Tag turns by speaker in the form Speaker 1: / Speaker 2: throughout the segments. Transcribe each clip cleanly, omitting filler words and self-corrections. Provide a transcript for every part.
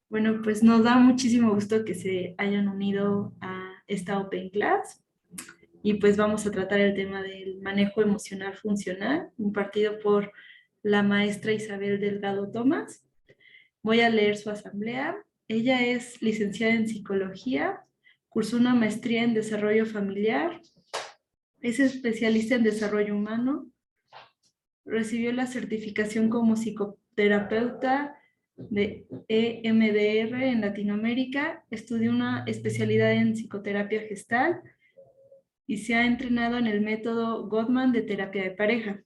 Speaker 1: Bueno, pues nos da muchísimo gusto que se hayan unido a esta Open Class y pues vamos a tratar el tema del manejo emocional funcional impartido por la maestra Isabel Delgado Tomás. Voy a leer su asamblea. Ella es licenciada en psicología, cursó una maestría en desarrollo familiar, es especialista en desarrollo humano, recibió la certificación como psicoterapeuta de EMDR en Latinoamérica, estudió una especialidad en psicoterapia gestal y se ha entrenado en el método Gottman de terapia de pareja.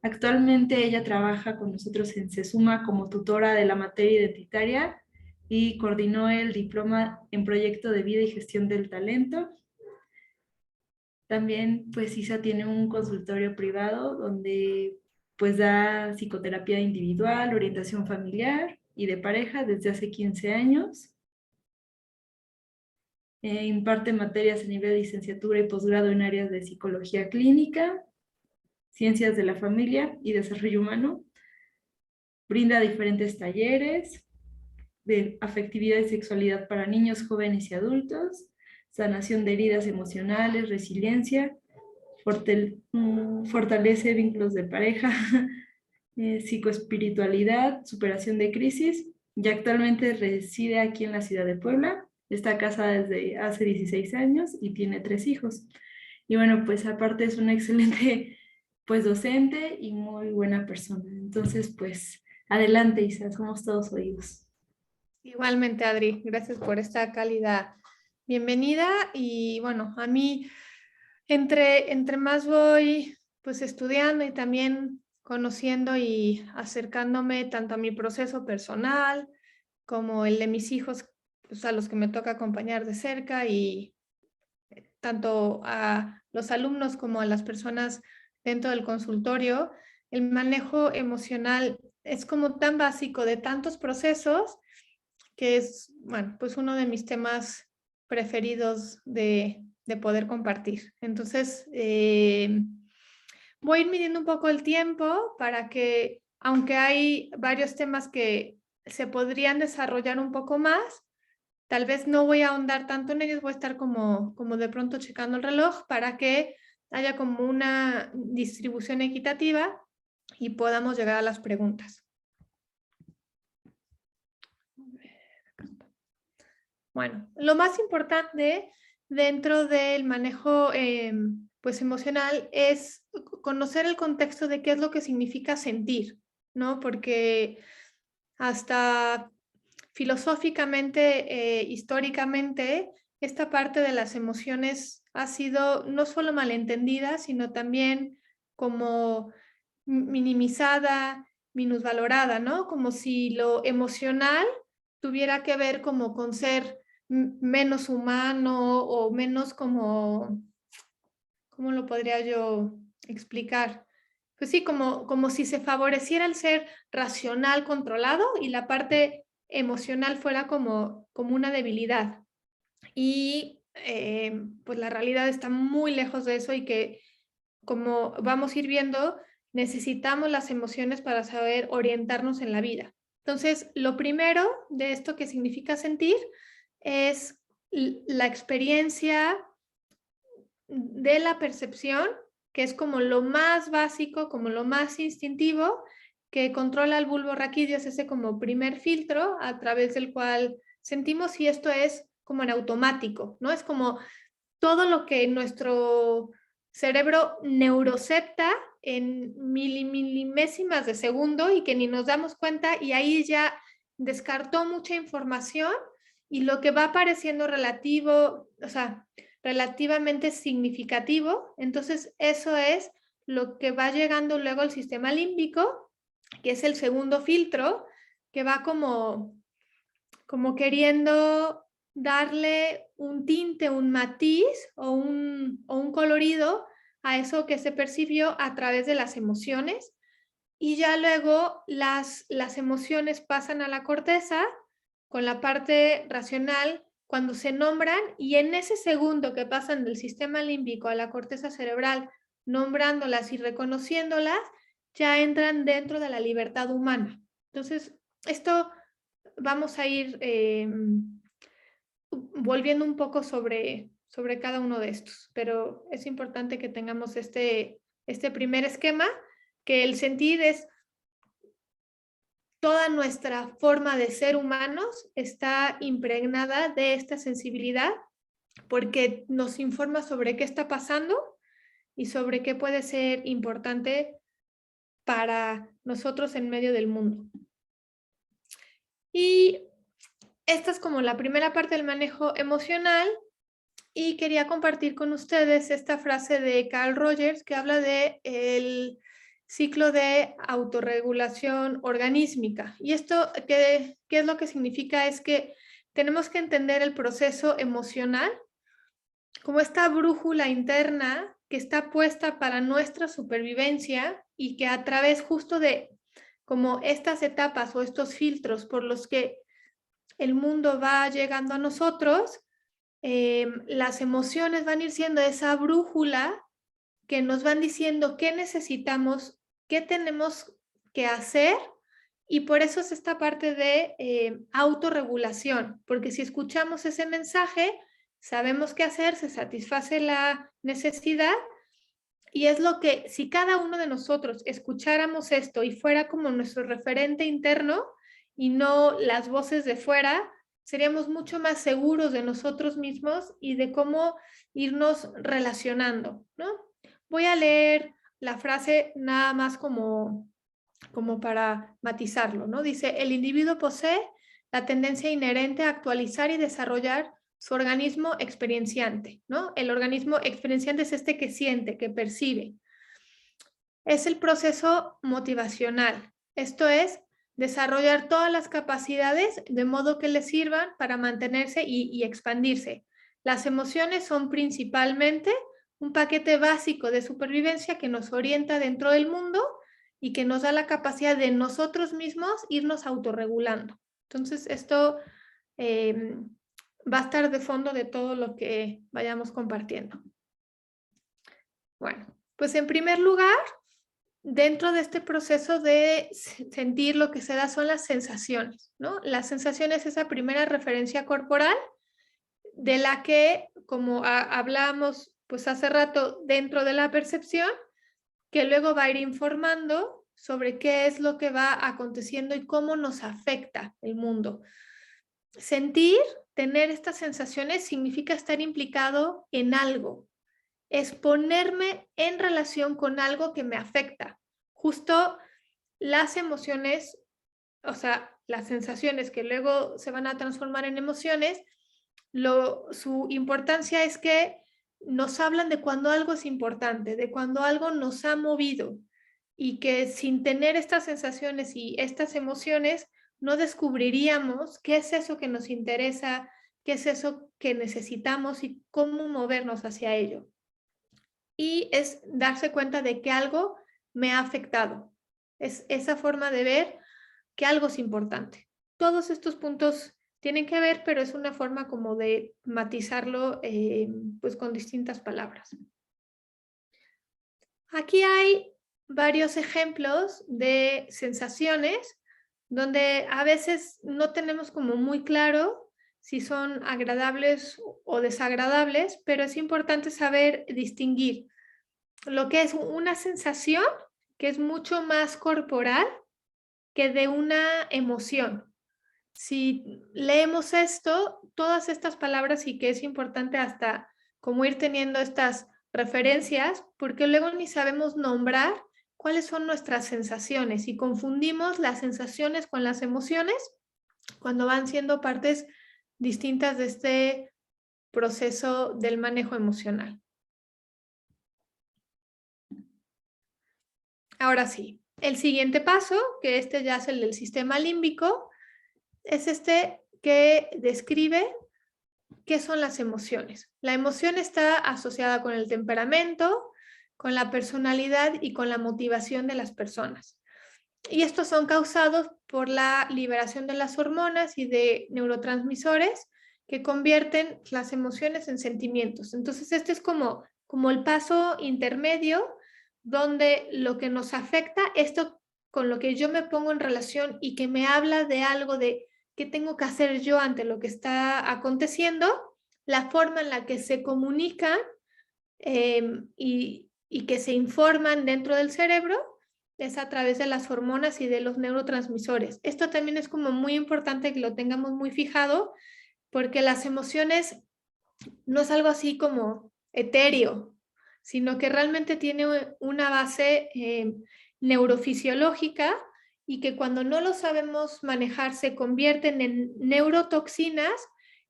Speaker 1: Actualmente ella trabaja con nosotros en CESUMA como tutora de la materia identitaria y coordinó el diploma en proyecto de vida y gestión del talento. También, pues Isa tiene un consultorio privado donde pues da psicoterapia individual, orientación familiar y de pareja desde hace 15 años. Imparte materias a nivel de licenciatura y posgrado en áreas de psicología clínica, ciencias de la familia y desarrollo humano. Brinda diferentes talleres de afectividad y sexualidad para niños, jóvenes y adultos, sanación de heridas emocionales, resiliencia, fortalece vínculos de pareja, psicoespiritualidad, superación de crisis, y actualmente reside aquí en la ciudad de Puebla. Está casada desde hace 16 años y tiene 3 hijos. Y bueno, pues aparte es una excelente pues docente y muy buena persona. Entonces, pues adelante, Isa, somos todos oídos.
Speaker 2: Igualmente, Adri, gracias por esta cálida bienvenida. Y bueno, a mí, entre más voy pues estudiando y también conociendo y acercándome tanto a mi proceso personal como el de mis hijos, pues a los que me toca acompañar de cerca, y tanto a los alumnos como a las personas dentro del consultorio, el manejo emocional es como tan básico de tantos procesos que es, bueno, pues uno de mis temas preferidos de poder compartir. Entonces, voy a ir midiendo un poco el tiempo para que, aunque hay varios temas que se podrían desarrollar un poco más, tal vez no voy a ahondar tanto en ellos, voy a estar como de pronto checando el reloj para que haya como una distribución equitativa y podamos llegar a las preguntas. Bueno, lo más importante dentro del manejo pues emocional es conocer el contexto de qué es lo que significa sentir, ¿no? Porque hasta filosóficamente, históricamente, esta parte de las emociones ha sido no solo malentendida, sino también como minimizada, minusvalorada, ¿no? Como si lo emocional tuviera que ver como con ser menos humano o menos como, ¿cómo lo podría yo explicar? Pues sí, como si se favoreciera el ser racional, controlado, y la parte emocional fuera como una debilidad. Y pues la realidad está muy lejos de eso, y que, como vamos a ir viendo, necesitamos las emociones para saber orientarnos en la vida. Entonces, lo primero de esto que significa sentir es la experiencia de la percepción, que es como lo más básico, como lo más instintivo, que controla el bulbo raquídeo, es ese como primer filtro a través del cual sentimos, y esto es como en automático, ¿no? Es como todo lo que nuestro cerebro neurocepta en milimésimas de segundo y que ni nos damos cuenta, y ahí ya descartó mucha información, y lo que va apareciendo relativo, o sea, relativamente significativo, entonces eso es lo que va llegando luego al sistema límbico, que es el segundo filtro, que va como queriendo darle un tinte, un matiz o un colorido a eso que se percibió a través de las emociones. Y ya luego las emociones pasan a la corteza con la parte racional cuando se nombran, y en ese segundo que pasan del sistema límbico a la corteza cerebral, nombrándolas y reconociéndolas, ya entran dentro de la libertad humana. Entonces, esto vamos a ir volviendo un poco sobre cada uno de estos, pero es importante que tengamos este primer esquema, que el sentir es toda nuestra forma de ser humanos está impregnada de esta sensibilidad porque nos informa sobre qué está pasando y sobre qué puede ser importante para nosotros en medio del mundo. Y esta es como la primera parte del manejo emocional y quería compartir con ustedes esta frase de Carl Rogers que habla de el ciclo de autorregulación organísmica. Y esto, ¿qué es lo que significa? Es que tenemos que entender el proceso emocional como esta brújula interna que está puesta para nuestra supervivencia y que a través justo de como estas etapas o estos filtros por los que el mundo va llegando a nosotros, las emociones van a ir siendo esa brújula que nos van diciendo qué necesitamos, qué tenemos que hacer, y por eso es esta parte de autorregulación, porque si escuchamos ese mensaje, sabemos qué hacer, se satisface la necesidad, y es lo que, si cada uno de nosotros escucháramos esto y fuera como nuestro referente interno y no las voces de fuera, seríamos mucho más seguros de nosotros mismos y de cómo irnos relacionando, ¿no? Voy a leer la frase nada más como para matizarlo, ¿no? Dice, el individuo posee la tendencia inherente a actualizar y desarrollar su organismo experienciante, ¿no? El organismo experienciante es este que siente, que percibe. Es el proceso motivacional. Esto es desarrollar todas las capacidades de modo que le sirvan para mantenerse y expandirse. Las emociones son principalmente un paquete básico de supervivencia que nos orienta dentro del mundo y que nos da la capacidad de nosotros mismos irnos autorregulando. Entonces, esto va a estar de fondo de todo lo que vayamos compartiendo. Bueno, pues en primer lugar, dentro de este proceso de sentir, lo que se da son las sensaciones, ¿no? Las sensaciones es esa primera referencia corporal de la que, como hablábamos pues hace rato, dentro de la percepción, que luego va a ir informando sobre qué es lo que va aconteciendo y cómo nos afecta el mundo. Sentir, tener estas sensaciones significa estar implicado en algo, es ponerme en relación con algo que me afecta. Justo las emociones, o sea, las sensaciones que luego se van a transformar en emociones, su importancia es que nos hablan de cuando algo es importante, de cuando algo nos ha movido y que sin tener estas sensaciones y estas emociones no descubriríamos qué es eso que nos interesa, qué es eso que necesitamos y cómo movernos hacia ello. Y es darse cuenta de que algo me ha afectado. Es esa forma de ver que algo es importante. Todos estos puntos tienen que ver, pero es una forma como de matizarlo pues con distintas palabras. Aquí hay varios ejemplos de sensaciones donde a veces no tenemos como muy claro si son agradables o desagradables, pero es importante saber distinguir lo que es una sensación que es mucho más corporal que de una emoción. Si leemos esto, todas estas palabras, y que es importante hasta como ir teniendo estas referencias, porque luego ni sabemos nombrar cuáles son nuestras sensaciones y confundimos las sensaciones con las emociones cuando van siendo partes distintas de este proceso del manejo emocional. Ahora sí, el siguiente paso, que este ya es el del sistema límbico, es este que describe qué son las emociones. La emoción está asociada con el temperamento, con la personalidad y con la motivación de las personas. Y estos son causados por la liberación de las hormonas y de neurotransmisores que convierten las emociones en sentimientos. Entonces, este es como el paso intermedio donde lo que nos afecta, esto con lo que yo me pongo en relación y que me habla de algo de qué tengo que hacer yo ante lo que está aconteciendo, la forma en la que se comunican y que se informan dentro del cerebro es a través de las hormonas y de los neurotransmisores. Esto también es como muy importante que lo tengamos muy fijado, porque las emociones no es algo así como etéreo, sino que realmente tiene una base neurofisiológica y que cuando no lo sabemos manejar se convierten en neurotoxinas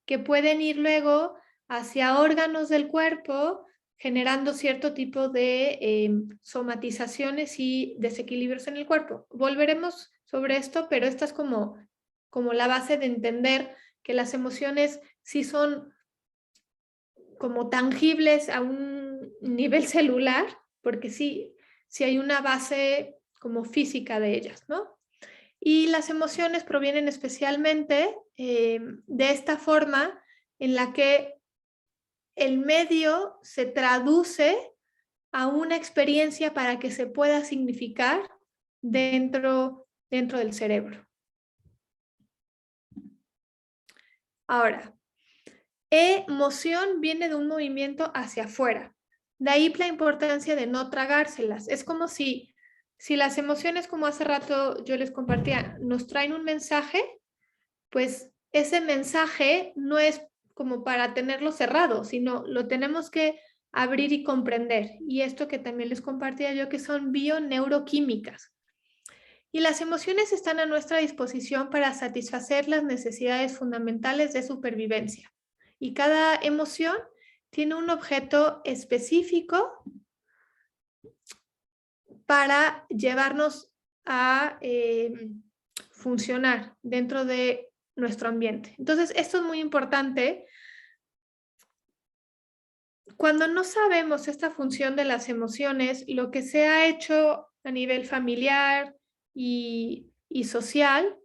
Speaker 2: que pueden ir luego hacia órganos del cuerpo generando cierto tipo de somatizaciones y desequilibrios en el cuerpo. Volveremos sobre esto, pero esta es como la base de entender que las emociones sí son como tangibles a un nivel celular, porque sí hay una base como física de ellas, ¿no? Y las emociones provienen especialmente de esta forma en la que el medio se traduce a una experiencia para que se pueda significar dentro del cerebro. Ahora, emoción viene de un movimiento hacia afuera. De ahí la importancia de no tragárselas. Es como si las emociones, como hace rato yo les compartía, nos traen un mensaje, pues ese mensaje no es como para tenerlo cerrado, sino lo tenemos que abrir y comprender. Y esto que también les compartía yo, que son bioneuroquímicas. Y las emociones están a nuestra disposición para satisfacer las necesidades fundamentales de supervivencia. Y cada emoción tiene un objeto específico para llevarnos a funcionar dentro de nuestro ambiente. Entonces, esto es muy importante. Cuando no sabemos esta función de las emociones, lo que se ha hecho a nivel familiar y social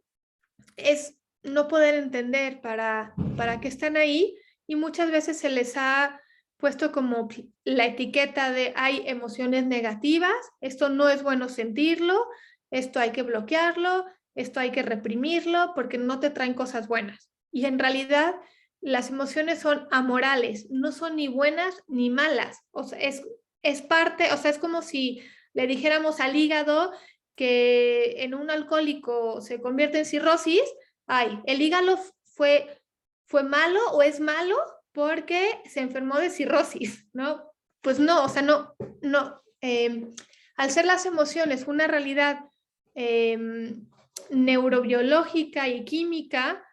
Speaker 2: es no poder entender para qué están ahí y muchas veces se les ha puesto como la etiqueta de hay emociones negativas, esto no es bueno sentirlo, esto hay que bloquearlo, esto hay que reprimirlo porque no te traen cosas buenas. Y en realidad las emociones son amorales, no son ni buenas ni malas. O sea, es parte, o sea, es como si le dijéramos al hígado que en un alcohólico se convierte en cirrosis. Ay, el hígado fue malo o es malo porque se enfermó de cirrosis, ¿no? Pues no, o sea, no. Al ser las emociones una realidad neurobiológica y química,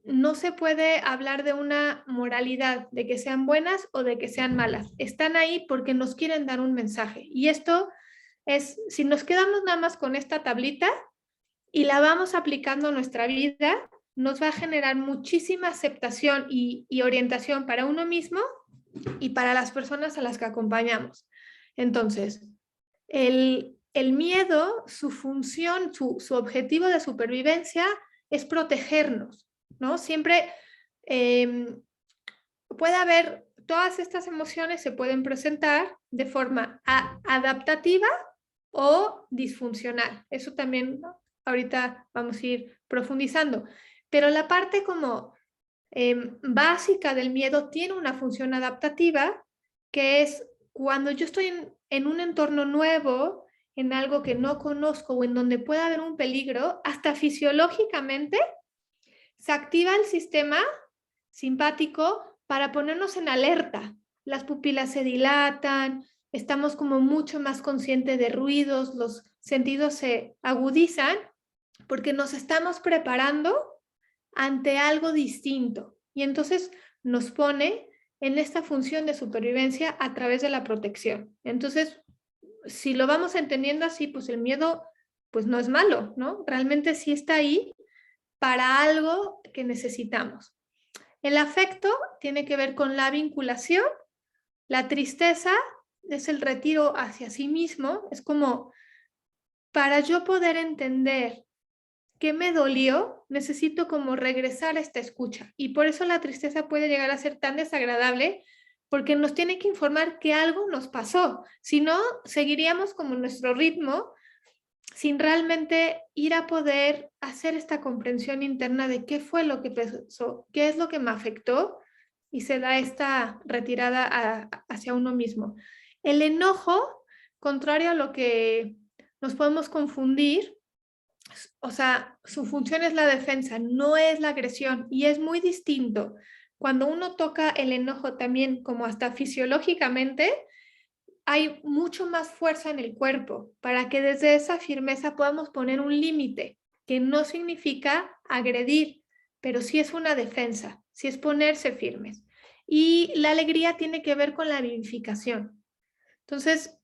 Speaker 2: no se puede hablar de una moralidad, de que sean buenas o de que sean malas. Están ahí porque nos quieren dar un mensaje. Y esto es, si nos quedamos nada más con esta tablita y la vamos aplicando a nuestra vida, nos va a generar muchísima aceptación y orientación para uno mismo y para las personas a las que acompañamos. Entonces, el miedo, su función, su objetivo de supervivencia es protegernos, ¿no? Siempre puede haber, todas estas emociones se pueden presentar de forma adaptativa o disfuncional. Eso también, ¿no? Ahorita vamos a ir profundizando. Pero la parte como básica del miedo tiene una función adaptativa, que es cuando yo estoy en un entorno nuevo, en algo que no conozco o en donde puede haber un peligro, hasta fisiológicamente se activa el sistema simpático para ponernos en alerta. Las pupilas se dilatan, estamos como mucho más conscientes de ruidos, los sentidos se agudizan porque nos estamos preparando ante algo distinto y entonces nos pone en esta función de supervivencia a través de la protección. Entonces, si lo vamos entendiendo así, pues el miedo pues no es malo, ¿no? Realmente sí está ahí para algo que necesitamos. El afecto tiene que ver con la vinculación, la tristeza es el retiro hacia sí mismo, es como para yo poder entender qué me dolió, necesito como regresar a esta escucha y por eso la tristeza puede llegar a ser tan desagradable porque nos tiene que informar que algo nos pasó, si no, seguiríamos como nuestro ritmo sin realmente ir a poder hacer esta comprensión interna de qué fue lo que pasó, qué es lo que me afectó, y se da esta retirada hacia uno mismo. El enojo, contrario a lo que nos podemos confundir, o sea, su función es la defensa, no es la agresión, y es muy distinto. Cuando uno toca el enojo también como hasta fisiológicamente, hay mucho más fuerza en el cuerpo para que desde esa firmeza podamos poner un límite, que no significa agredir, pero sí es una defensa, sí es ponerse firmes. Y la alegría tiene que ver con la vivificación. Entonces,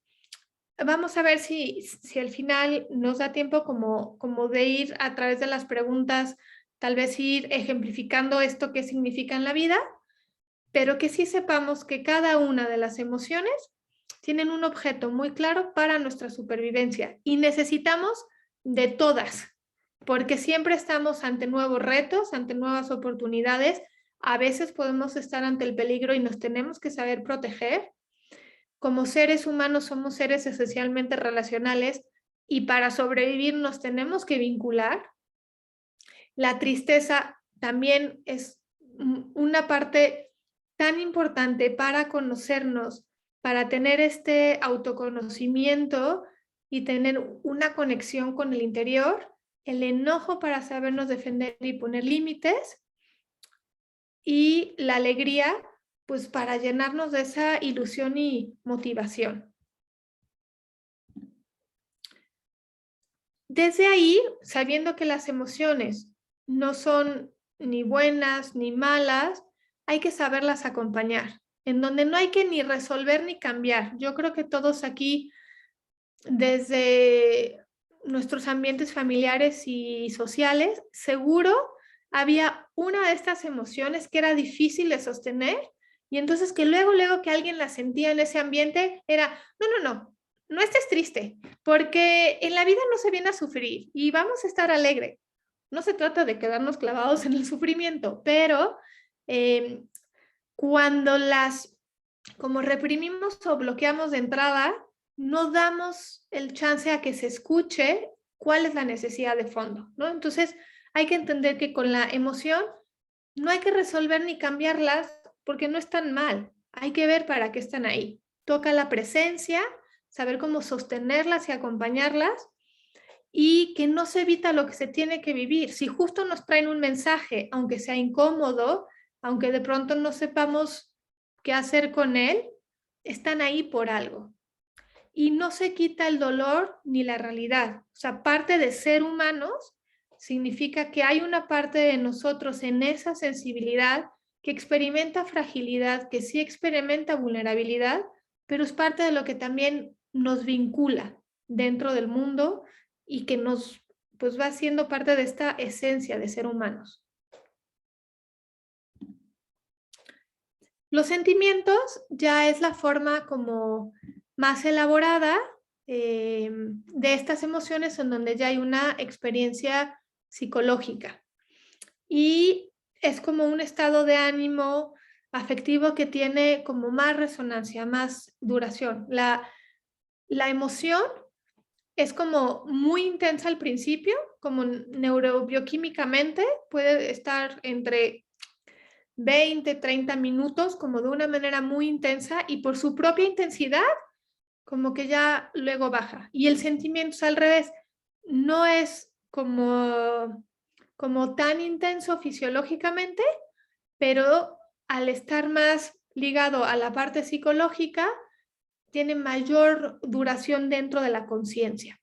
Speaker 2: vamos a ver si al final nos da tiempo como de ir a través de las preguntas, tal vez ir ejemplificando esto que significa en la vida, pero que sí sepamos que cada una de las emociones tienen un objeto muy claro para nuestra supervivencia y necesitamos de todas, porque siempre estamos ante nuevos retos, ante nuevas oportunidades. A veces podemos estar ante el peligro y nos tenemos que saber proteger. Como seres humanos somos seres esencialmente relacionales y para sobrevivir nos tenemos que vincular. La tristeza también es una parte tan importante para conocernos, para tener este autoconocimiento y tener una conexión con el interior, el enojo para sabernos defender y poner límites, y la alegría, pues para llenarnos de esa ilusión y motivación. Desde ahí, sabiendo que las emociones no son ni buenas ni malas, hay que saberlas acompañar, en donde no hay que ni resolver ni cambiar. Yo creo que todos aquí, desde nuestros ambientes familiares y sociales, seguro había una de estas emociones que era difícil de sostener, y entonces que luego que alguien la sentía en ese ambiente era, no estés triste, porque en la vida no se viene a sufrir y vamos a estar alegre. No se trata de quedarnos clavados en el sufrimiento, pero eh, cuando las como reprimimos o bloqueamos de entrada, no damos el chance a que se escuche cuál es la necesidad de fondo, ¿no? Entonces, hay que entender que con la emoción no hay que resolver ni cambiarlas porque no están mal. Hay que ver para qué están ahí. Toca la presencia, saber cómo sostenerlas y acompañarlas, y que no se evita lo que se tiene que vivir. Si justo nos traen un mensaje, aunque sea incómodo, aunque de pronto no sepamos qué hacer con él, están ahí por algo. Y no se quita el dolor ni la realidad. O sea, parte de ser humanos significa que hay una parte de nosotros en esa sensibilidad que experimenta fragilidad, que sí experimenta vulnerabilidad, pero es parte de lo que también nos vincula dentro del mundo y que nos pues va siendo parte de esta esencia de ser humanos. Los sentimientos ya es la forma como más elaborada de estas emociones, en donde ya hay una experiencia psicológica y es como un estado de ánimo afectivo que tiene como más resonancia, más duración. La emoción es como muy intensa al principio, como neurobioquímicamente puede estar entre 20, 30 minutos como de una manera muy intensa, y por su propia intensidad como que ya luego baja. Y el sentimiento es al revés, no es como tan intenso fisiológicamente, pero al estar más ligado a la parte psicológica, tiene mayor duración dentro de la conciencia.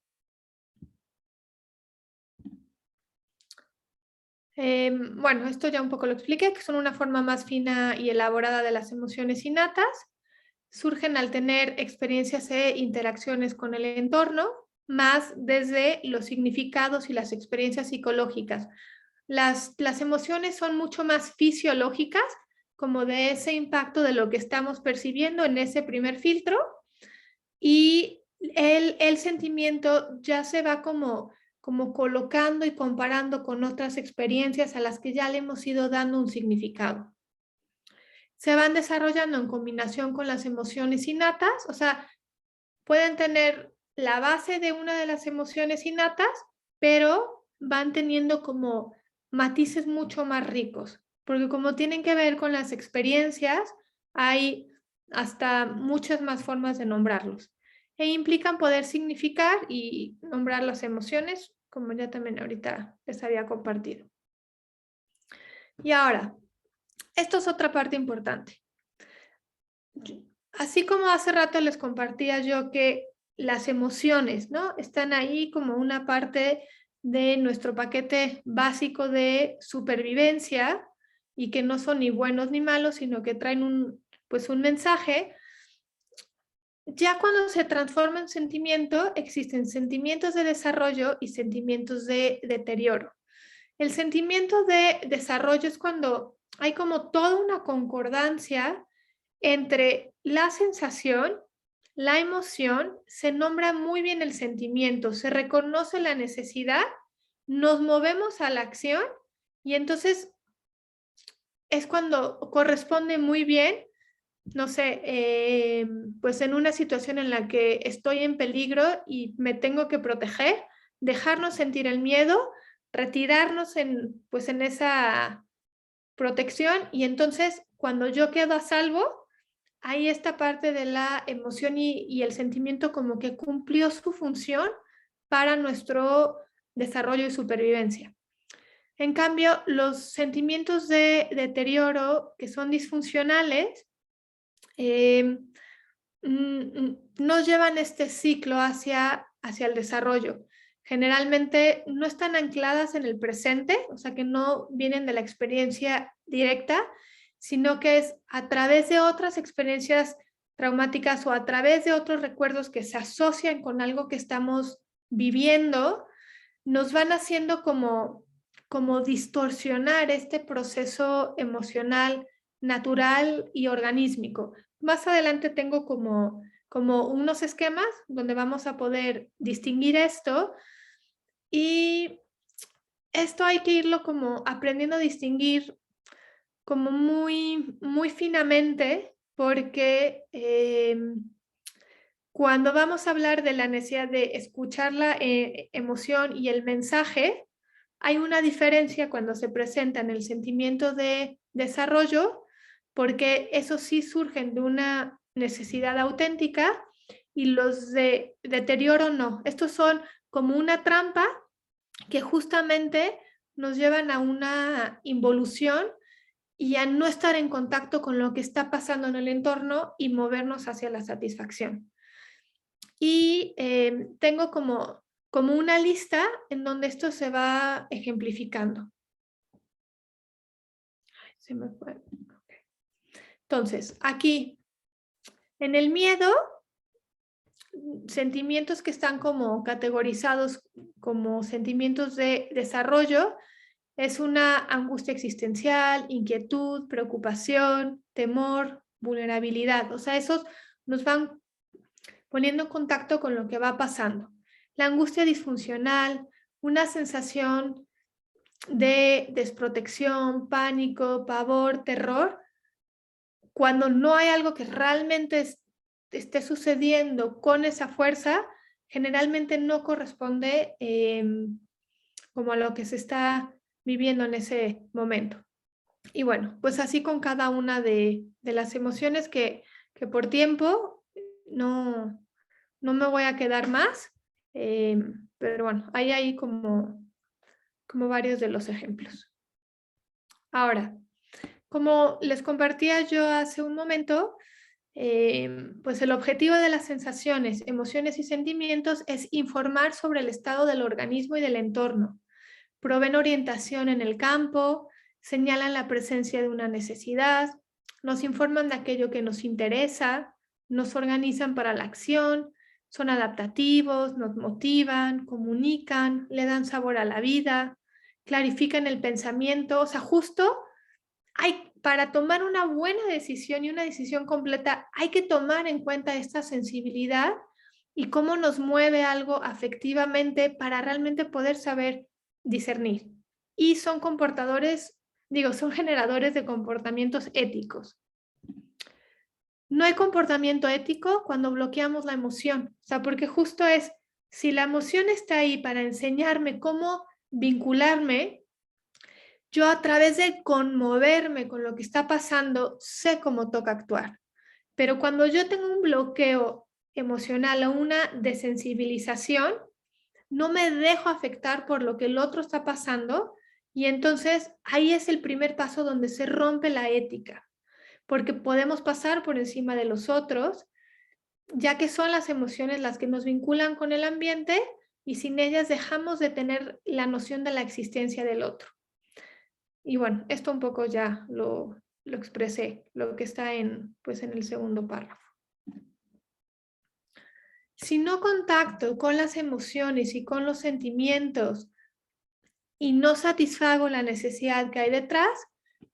Speaker 2: Bueno, esto ya un poco lo expliqué, que son una forma más fina y elaborada de las emociones innatas. Surgen al tener experiencias e interacciones con el entorno, más desde los significados y las experiencias psicológicas. Las emociones son mucho más fisiológicas, como de ese impacto de lo que estamos percibiendo en ese primer filtro, y el sentimiento ya se va como colocando y comparando con otras experiencias a las que ya le hemos ido dando un significado. Se van desarrollando en combinación con las emociones innatas, o sea, pueden tener la base de una de las emociones innatas, pero van teniendo como matices mucho más ricos, porque como tienen que ver con las experiencias, hay hasta muchas más formas de nombrarlos e implican poder significar y nombrar las emociones, como ya también ahorita les había compartido. Y ahora, esto es otra parte importante. Así como hace rato les compartía yo que las emociones, ¿no? Están ahí como una parte de nuestro paquete básico de supervivencia y que no son ni buenos ni malos, sino que traen pues un mensaje. Ya cuando se transforma en sentimiento, existen sentimientos de desarrollo y sentimientos de deterioro. El sentimiento de desarrollo es cuando hay como toda una concordancia entre la sensación, la emoción, se nombra muy bien el sentimiento, se reconoce la necesidad, nos movemos a la acción y entonces es cuando corresponde muy bien, no sé, pues en una situación en la que estoy en peligro y me tengo que proteger, dejarnos sentir el miedo, retirarnos pues en esa protección y entonces cuando yo quedo a salvo, hay esta parte de la emoción y el sentimiento como que cumplió su función para nuestro desarrollo y supervivencia. En cambio, los sentimientos de deterioro que son disfuncionales nos llevan este ciclo hacia el desarrollo. Generalmente no están ancladas en el presente, o sea que no vienen de la experiencia directa, sino que es a través de otras experiencias traumáticas o a través de otros recuerdos que se asocian con algo que estamos viviendo, nos van haciendo como distorsionar este proceso emocional natural y organísmico. Más adelante tengo como unos esquemas donde vamos a poder distinguir esto y esto hay que irlo como aprendiendo a distinguir como muy, muy finamente porque cuando vamos a hablar de la necesidad de escuchar la emoción y el mensaje, hay una diferencia cuando se presenta en el sentimiento de desarrollo, porque esos sí surgen de una necesidad auténtica y los de deterioro no. Estos son como una trampa que justamente nos llevan a una involución y a no estar en contacto con lo que está pasando en el entorno y movernos hacia la satisfacción. Y tengo como una lista en donde esto se va ejemplificando. Se me fue. Entonces, aquí, en el miedo, sentimientos que están como categorizados como sentimientos de desarrollo, es una angustia existencial, inquietud, preocupación, temor, vulnerabilidad. O sea, esos nos van poniendo en contacto con lo que va pasando. La angustia disfuncional, una sensación de desprotección, pánico, pavor, terror, cuando no hay algo que realmente esté sucediendo con esa fuerza, generalmente no corresponde como a lo que se está viviendo en ese momento. Y bueno, pues así con cada una de las emociones que por tiempo no me voy a quedar más, pero bueno, hay ahí como varios de los ejemplos. Ahora, como les compartía yo hace un momento, pues el objetivo de las sensaciones, emociones y sentimientos es informar sobre el estado del organismo y del entorno. Proveen orientación en el campo, señalan la presencia de una necesidad, nos informan de aquello que nos interesa, nos organizan para la acción, son adaptativos, nos motivan, comunican, le dan sabor a la vida, clarifican el pensamiento, o sea, justo para tomar una buena decisión y una decisión completa, hay que tomar en cuenta esta sensibilidad y cómo nos mueve algo afectivamente para realmente poder saber discernir. Y son son generadores de comportamientos éticos. No hay comportamiento ético cuando bloqueamos la emoción. O sea, porque justo es, si la emoción está ahí para enseñarme cómo vincularme, yo a través de conmoverme con lo que está pasando, sé cómo toca actuar. Pero cuando yo tengo un bloqueo emocional o una desensibilización, no me dejo afectar por lo que el otro está pasando y entonces ahí es el primer paso donde se rompe la ética, porque podemos pasar por encima de los otros, ya que son las emociones las que nos vinculan con el ambiente y sin ellas dejamos de tener la noción de la existencia del otro. Y bueno, esto un poco ya lo expresé, lo que está pues en el segundo párrafo. Si no contacto con las emociones y con los sentimientos y no satisfago la necesidad que hay detrás,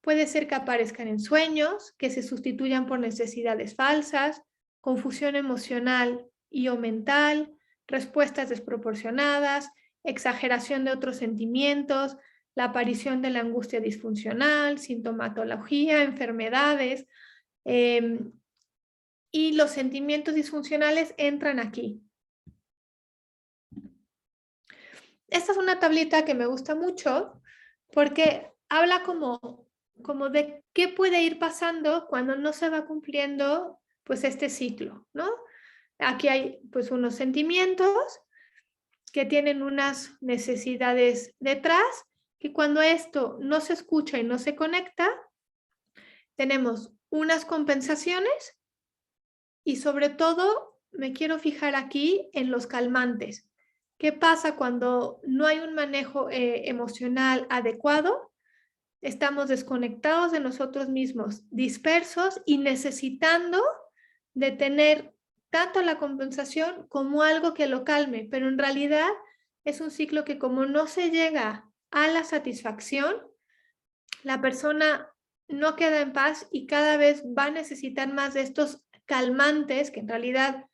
Speaker 2: puede ser que aparezcan en sueños, que se sustituyan por necesidades falsas, confusión emocional y o mental, respuestas desproporcionadas, exageración de otros sentimientos, la aparición de la angustia disfuncional, sintomatología, enfermedades, y los sentimientos disfuncionales entran aquí. Esta es una tablita que me gusta mucho porque habla como de qué puede ir pasando cuando no se va cumpliendo pues este ciclo, ¿no? Aquí hay pues unos sentimientos que tienen unas necesidades detrás, que cuando esto no se escucha y no se conecta, tenemos unas compensaciones y sobre todo me quiero fijar aquí en los calmantes. ¿Qué pasa cuando no hay un manejo emocional adecuado? Estamos desconectados de nosotros mismos, dispersos y necesitando de tener tanto la compensación como algo que lo calme, pero en realidad es un ciclo que como no se llega a la satisfacción, la persona no queda en paz y cada vez va a necesitar más de estos calmantes, que en realidad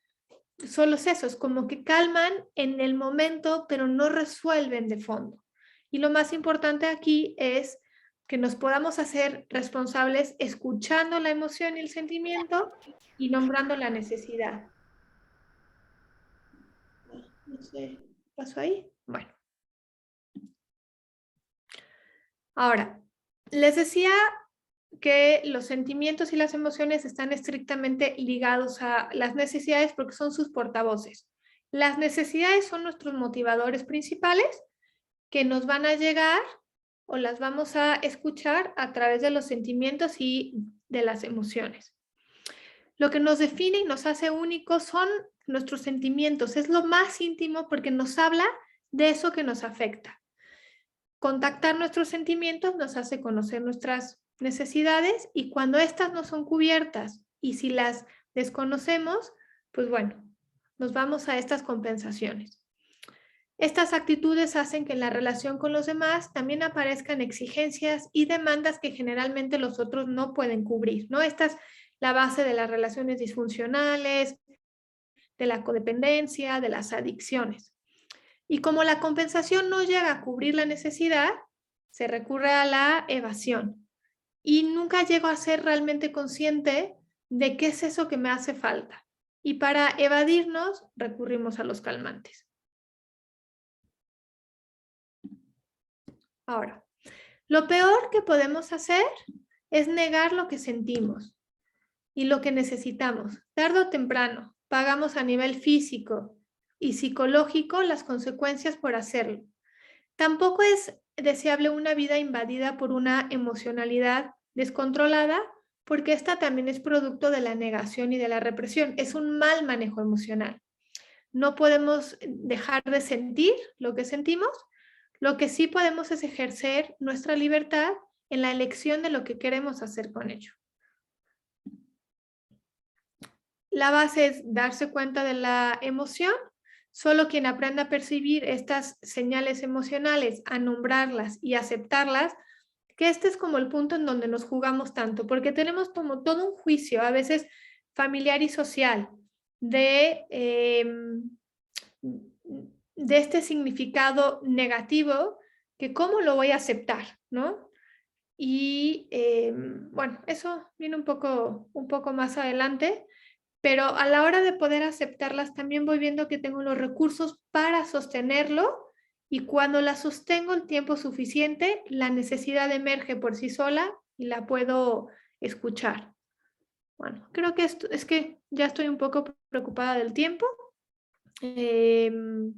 Speaker 2: solo es eso, es como que calman en el momento, pero no resuelven de fondo. Y lo más importante aquí es que nos podamos hacer responsables escuchando la emoción y el sentimiento y nombrando la necesidad. No sé, ¿qué pasó ahí? Bueno, ahora, les decía que los sentimientos y las emociones están estrictamente ligados a las necesidades porque son sus portavoces. Las necesidades son nuestros motivadores principales que nos van a llegar o las vamos a escuchar a través de los sentimientos y de las emociones. Lo que nos define y nos hace únicos son nuestros sentimientos. Es lo más íntimo porque nos habla de eso que nos afecta. Contactar nuestros sentimientos nos hace conocer nuestras necesidades y cuando estas no son cubiertas y si las desconocemos, pues bueno, nos vamos a estas compensaciones. Estas actitudes hacen que en la relación con los demás también aparezcan exigencias y demandas que generalmente los otros no pueden cubrir, ¿no? Esta es la base de las relaciones disfuncionales, de la codependencia, de las adicciones. Y como la compensación no llega a cubrir la necesidad, se recurre a la evasión. Y nunca llego a ser realmente consciente de qué es eso que me hace falta. Y para evadirnos recurrimos a los calmantes. Ahora, lo peor que podemos hacer es negar lo que sentimos y lo que necesitamos. Tarde o temprano, pagamos a nivel físico y psicológico las consecuencias por hacerlo. Tampoco es deseable una vida invadida por una emocionalidad descontrolada, porque esta también es producto de la negación y de la represión. Es un mal manejo emocional. No podemos dejar de sentir lo que sentimos. Lo que sí podemos es ejercer nuestra libertad en la elección de lo que queremos hacer con ello. La base es darse cuenta de la emoción. Solo quien aprenda a percibir estas señales emocionales, a nombrarlas y aceptarlas, que este es como el punto en donde nos jugamos tanto, porque tenemos como todo un juicio, a veces familiar y social, de este significado negativo, que cómo lo voy a aceptar, ¿no? Y bueno, eso viene un poco más adelante, pero a la hora de poder aceptarlas también voy viendo que tengo los recursos para sostenerlo y cuando la sostengo el tiempo suficiente, la necesidad emerge por sí sola y la puedo escuchar. Bueno, creo que esto es que ya estoy un poco preocupada del tiempo. Esto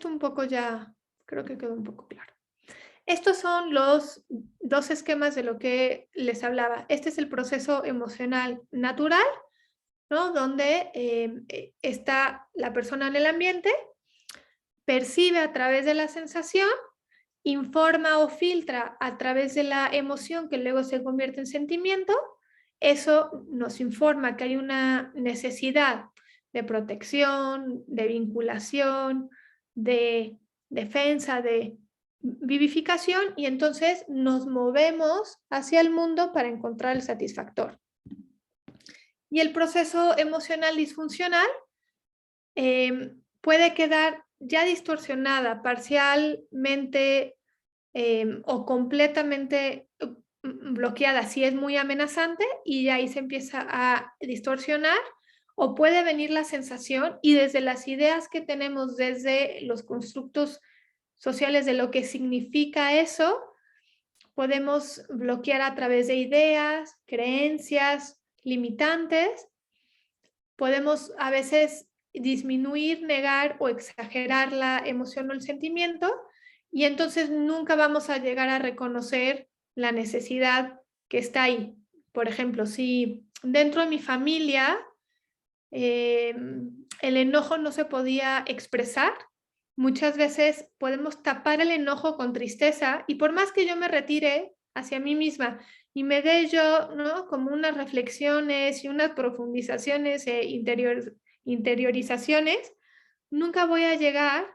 Speaker 2: un poco ya creo que quedó un poco claro. Estos son los dos esquemas de lo que les hablaba. Este es el proceso emocional natural, ¿no? Donde está la persona en el ambiente, percibe a través de la sensación, informa o filtra a través de la emoción que luego se convierte en sentimiento. Eso nos informa que hay una necesidad de protección, de vinculación, de defensa, de vivificación y entonces nos movemos hacia el mundo para encontrar el satisfactor. Y el proceso emocional disfuncional puede quedar ya distorsionada parcialmente o completamente bloqueada si es muy amenazante y ahí se empieza a distorsionar o puede venir la sensación y desde las ideas que tenemos, desde los constructos sociales de lo que significa eso, podemos bloquear a través de ideas, creencias limitantes, podemos a veces disminuir, negar o exagerar la emoción o el sentimiento y entonces nunca vamos a llegar a reconocer la necesidad que está ahí. Por ejemplo, si dentro de mi familia el enojo no se podía expresar, muchas veces podemos tapar el enojo con tristeza y por más que yo me retire hacia mí misma y me dé yo, ¿no? Como unas reflexiones y unas profundizaciones e interiorizaciones, nunca voy a llegar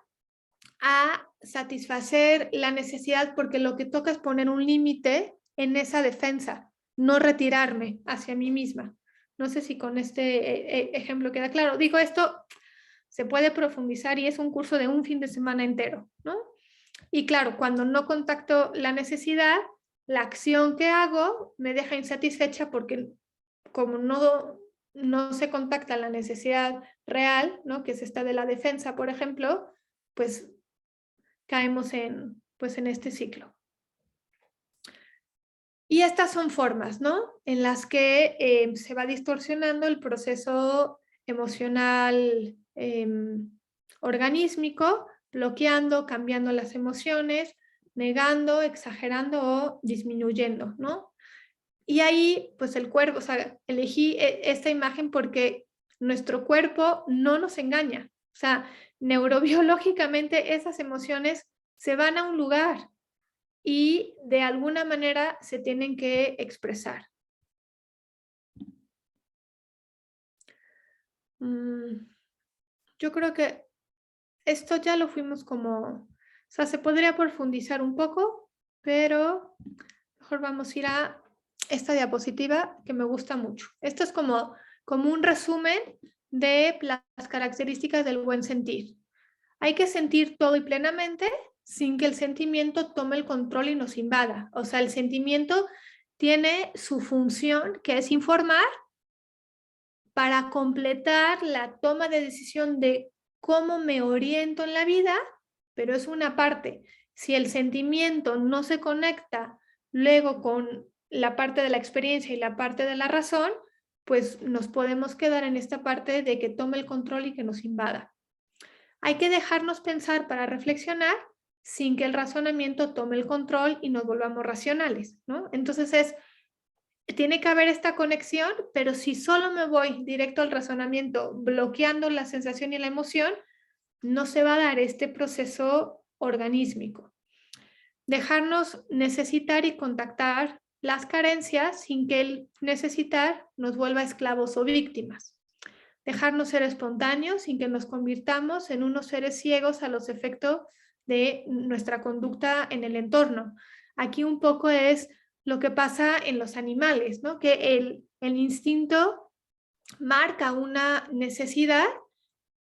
Speaker 2: a satisfacer la necesidad porque lo que toca es poner un límite en esa defensa, no retirarme hacia mí misma. No sé si con este ejemplo queda claro. Digo, esto se puede profundizar y es un curso de un fin de semana entero, ¿no? Y claro, cuando no contacto la necesidad, la acción que hago me deja insatisfecha porque como no se contacta la necesidad real, ¿no? Que es esta de la defensa, por ejemplo, pues caemos pues en este ciclo. Y estas son formas, ¿no? En las que se va distorsionando el proceso emocional organísmico, bloqueando, cambiando las emociones, negando, exagerando o disminuyendo, ¿no? Y ahí, pues el cuerpo, o sea, elegí esta imagen porque nuestro cuerpo no nos engaña. O sea, neurobiológicamente esas emociones se van a un lugar y de alguna manera se tienen que expresar. Yo creo que esto ya lo fuimos como, o sea, se podría profundizar un poco, pero mejor vamos a ir a esta diapositiva que me gusta mucho. Esto es como un resumen de las características del buen sentir. Hay que sentir todo y plenamente sin que el sentimiento tome el control y nos invada. O sea, el sentimiento tiene su función, que es informar para completar la toma de decisión de cómo me oriento en la vida, pero es una parte. Si el sentimiento no se conecta luego con la parte de la experiencia y la parte de la razón, pues nos podemos quedar en esta parte de que tome el control y que nos invada. Hay que dejarnos pensar para reflexionar sin que el razonamiento tome el control y nos volvamos racionales, ¿no? Entonces tiene que haber esta conexión, pero si solo me voy directo al razonamiento, bloqueando la sensación y la emoción, no se va a dar este proceso organísmico. Dejarnos necesitar y contactar las carencias sin que el necesitar nos vuelva esclavos o víctimas. Dejarnos ser espontáneos sin que nos convirtamos en unos seres ciegos a los efectos de nuestra conducta en el entorno. Aquí un poco es lo que pasa en los animales, ¿no? Que el instinto marca una necesidad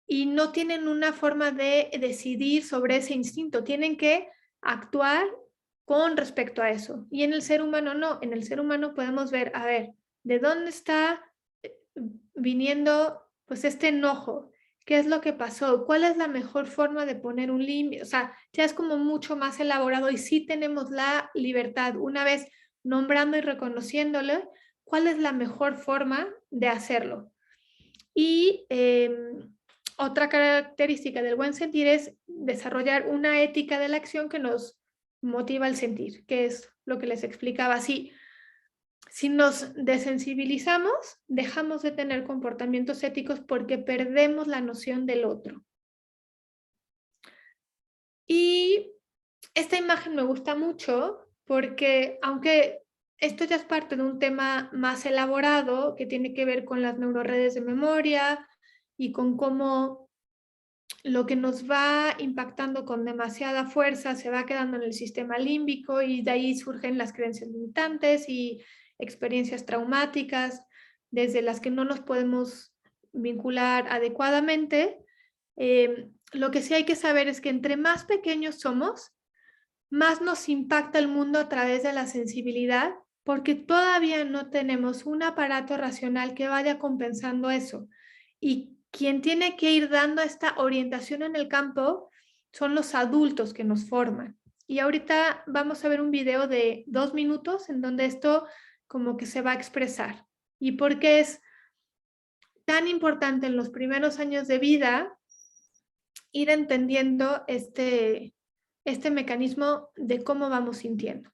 Speaker 2: y no tienen una forma de decidir sobre ese instinto. Tienen que actuar con respecto a eso. Y en el ser humano no, en el ser humano podemos ver, a ver, ¿de dónde está viniendo pues este enojo? ¿Qué es lo que pasó? ¿Cuál es la mejor forma de poner un límite? O sea, ya es como mucho más elaborado y sí tenemos la libertad, una vez nombrando y reconociéndole, cuál es la mejor forma de hacerlo. Y otra característica del buen sentir es desarrollar una ética de la acción que nos motiva al sentir, que es lo que les explicaba. Si nos desensibilizamos, dejamos de tener comportamientos éticos porque perdemos la noción del otro. Y esta imagen me gusta mucho porque aunque esto ya es parte de un tema más elaborado que tiene que ver con las neuroredes de memoria y con cómo lo que nos va impactando con demasiada fuerza se va quedando en el sistema límbico y de ahí surgen las creencias limitantes y experiencias traumáticas desde las que no nos podemos vincular adecuadamente. Lo que sí hay que saber es que entre más pequeños somos, más nos impacta el mundo a través de la sensibilidad, porque todavía no tenemos un aparato racional que vaya compensando eso. Y quien tiene que ir dando esta orientación en el campo son los adultos que nos forman. Y ahorita vamos a ver un video de 2 minutos en donde esto como que se va a expresar. Y por qué es tan importante en los primeros años de vida ir entendiendo este mecanismo de cómo vamos sintiendo.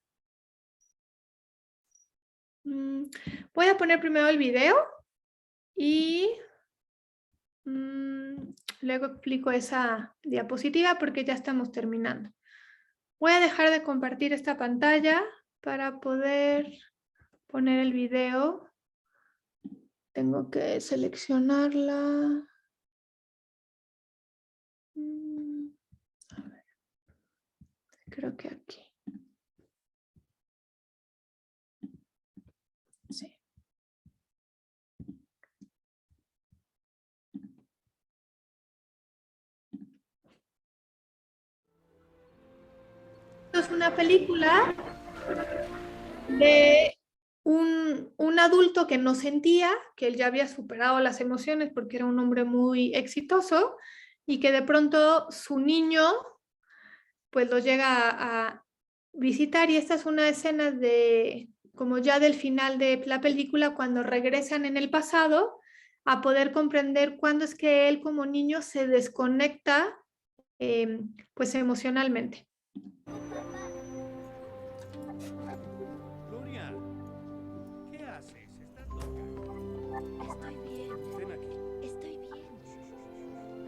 Speaker 2: Voy a poner primero el video y luego explico esa diapositiva porque ya estamos terminando. Voy a dejar de compartir esta pantalla para poder poner el video. Tengo que seleccionarla. A ver, creo que aquí. Sí. Es una película de un adulto que no sentía, que él ya había superado las emociones porque era un hombre muy exitoso y que de pronto su niño pues lo llega a visitar y esta es una escena de como ya del final de la película cuando regresan en el pasado a poder comprender cuándo es que él como niño se desconecta pues emocionalmente.
Speaker 3: Gloria, ¿qué haces? ¿Estás loca?
Speaker 4: Estoy bien,
Speaker 3: Ven aquí.
Speaker 4: estoy bien.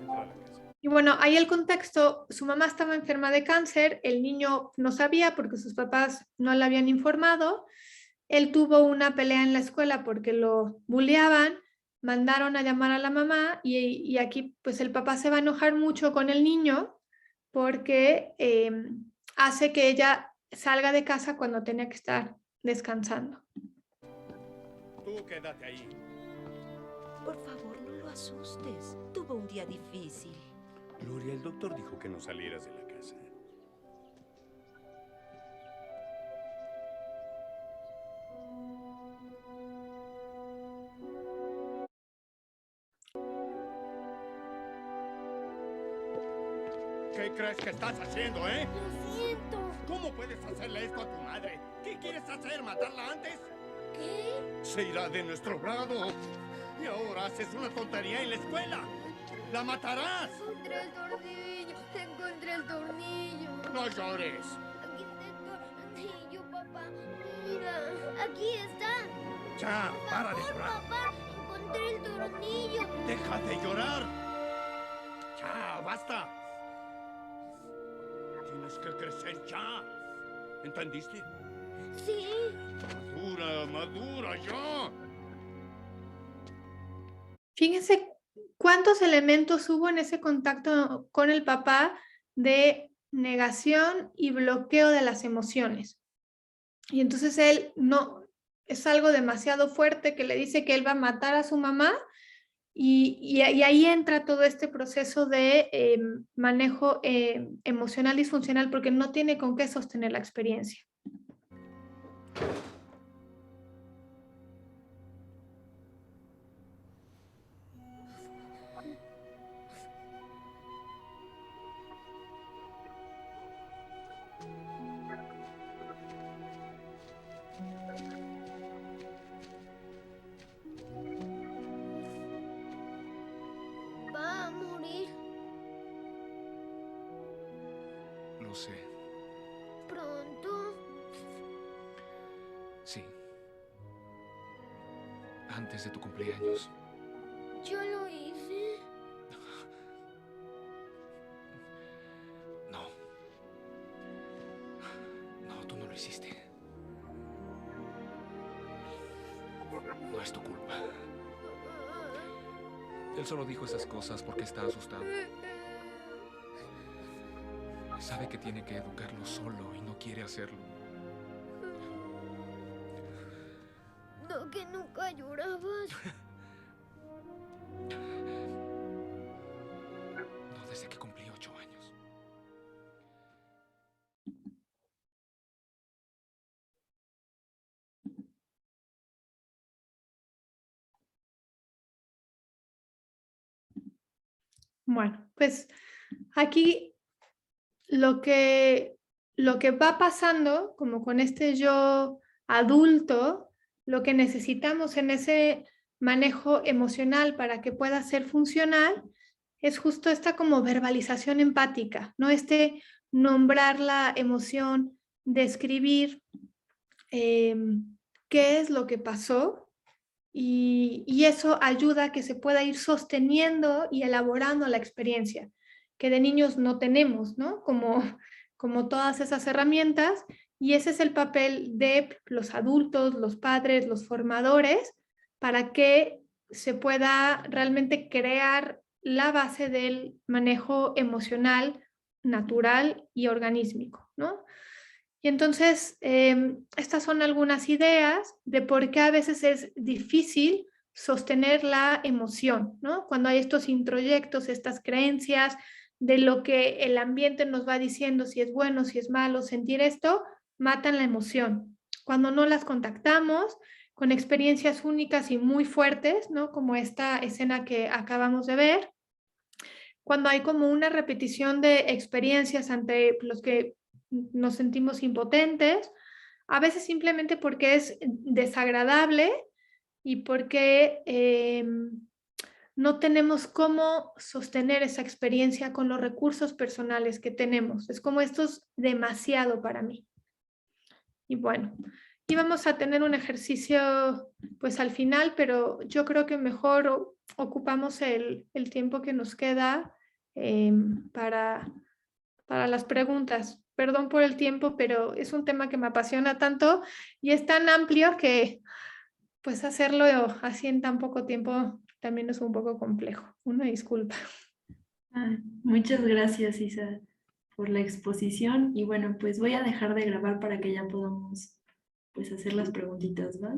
Speaker 3: Entra a la casa.
Speaker 2: Y bueno, ahí el contexto, su mamá estaba enferma de cáncer, el niño no sabía porque sus papás no le habían informado, él tuvo una pelea en la escuela porque lo bulleaban, mandaron a llamar a la mamá y aquí pues el papá se va a enojar mucho con el niño porque hace que ella salga de casa cuando tenía que estar descansando.
Speaker 3: Tú quédate ahí.
Speaker 4: Por favor, no lo asustes. Tuvo un día difícil.
Speaker 3: Gloria, el doctor dijo que no salieras de la casa. ¿Qué crees que estás haciendo, eh?
Speaker 5: Lo siento.
Speaker 3: ¿Cómo puedes hacerle esto a tu madre? ¿Qué quieres hacer? ¿Matarla antes?
Speaker 5: ¿Qué?
Speaker 3: Se irá de nuestro grado. Y ahora haces una tontería en la escuela. ¡La matarás!
Speaker 5: Encontré el tornillo. Encontré el tornillo.
Speaker 3: No llores.
Speaker 5: Aquí está el tornillo, papá. Mira, aquí está.
Speaker 3: Ya, para de
Speaker 5: Por
Speaker 3: llorar.
Speaker 5: favor, papá. Encontré el tornillo.
Speaker 3: ¡Deja de llorar! ¡Ya, basta! Tienes que crecer ya. ¿Entendiste?
Speaker 5: Sí.
Speaker 3: Madura, madura, ya.
Speaker 2: Fíjense cuántos elementos hubo en ese contacto con el papá de negación y bloqueo de las emociones. Y entonces él no, es algo demasiado fuerte que le dice que él va a matar a su mamá Y ahí entra todo este proceso de manejo emocional disfuncional porque no tiene con qué sostener la experiencia.
Speaker 5: Va a morir
Speaker 6: Lo sé.
Speaker 5: pronto.
Speaker 6: Sí. Antes de tu cumpleaños.
Speaker 5: Yo lo hice.
Speaker 6: No. No, tú no lo hiciste. No es tu culpa. Él solo dijo esas cosas porque está asustado. Sabe que tiene que educarlo solo y no quiere hacerlo.
Speaker 5: No, que nunca llorabas.
Speaker 6: No desde que cumplí 8 años.
Speaker 2: Bueno, pues aquí lo que va pasando, como con este yo adulto, lo que necesitamos en ese manejo emocional para que pueda ser funcional es justo esta como verbalización empática, ¿no? Este nombrar la emoción, describir qué es lo que pasó y eso ayuda a que se pueda ir sosteniendo y elaborando la experiencia, que de niños no tenemos, ¿no? Como todas esas herramientas, y ese es el papel de los adultos, los padres, los formadores, para que se pueda realmente crear la base del manejo emocional, natural y organísmico, ¿no? Y entonces, estas son algunas ideas de por qué a veces es difícil sostener la emoción, ¿no? Cuando hay estos introyectos, estas creencias de lo que el ambiente nos va diciendo, si es bueno, si es malo, sentir esto, matan la emoción. Cuando no las contactamos con experiencias únicas y muy fuertes, ¿no? Como esta escena que acabamos de ver, cuando hay como una repetición de experiencias ante los que nos sentimos impotentes, a veces simplemente porque es desagradable y porque no tenemos cómo sostener esa experiencia con los recursos personales que tenemos. Es como esto es demasiado para mí. Y bueno, íbamos a tener un ejercicio pues al final, pero yo creo que mejor ocupamos el tiempo que nos queda para las preguntas. Perdón por el tiempo, pero es un tema que me apasiona tanto y es tan amplio que pues hacerlo así en tan poco tiempo también es un poco complejo. Una disculpa.
Speaker 1: Muchas gracias, Isa, por la exposición. Y bueno, pues voy a dejar de grabar para que ya podamos pues hacer las preguntitas, ¿va?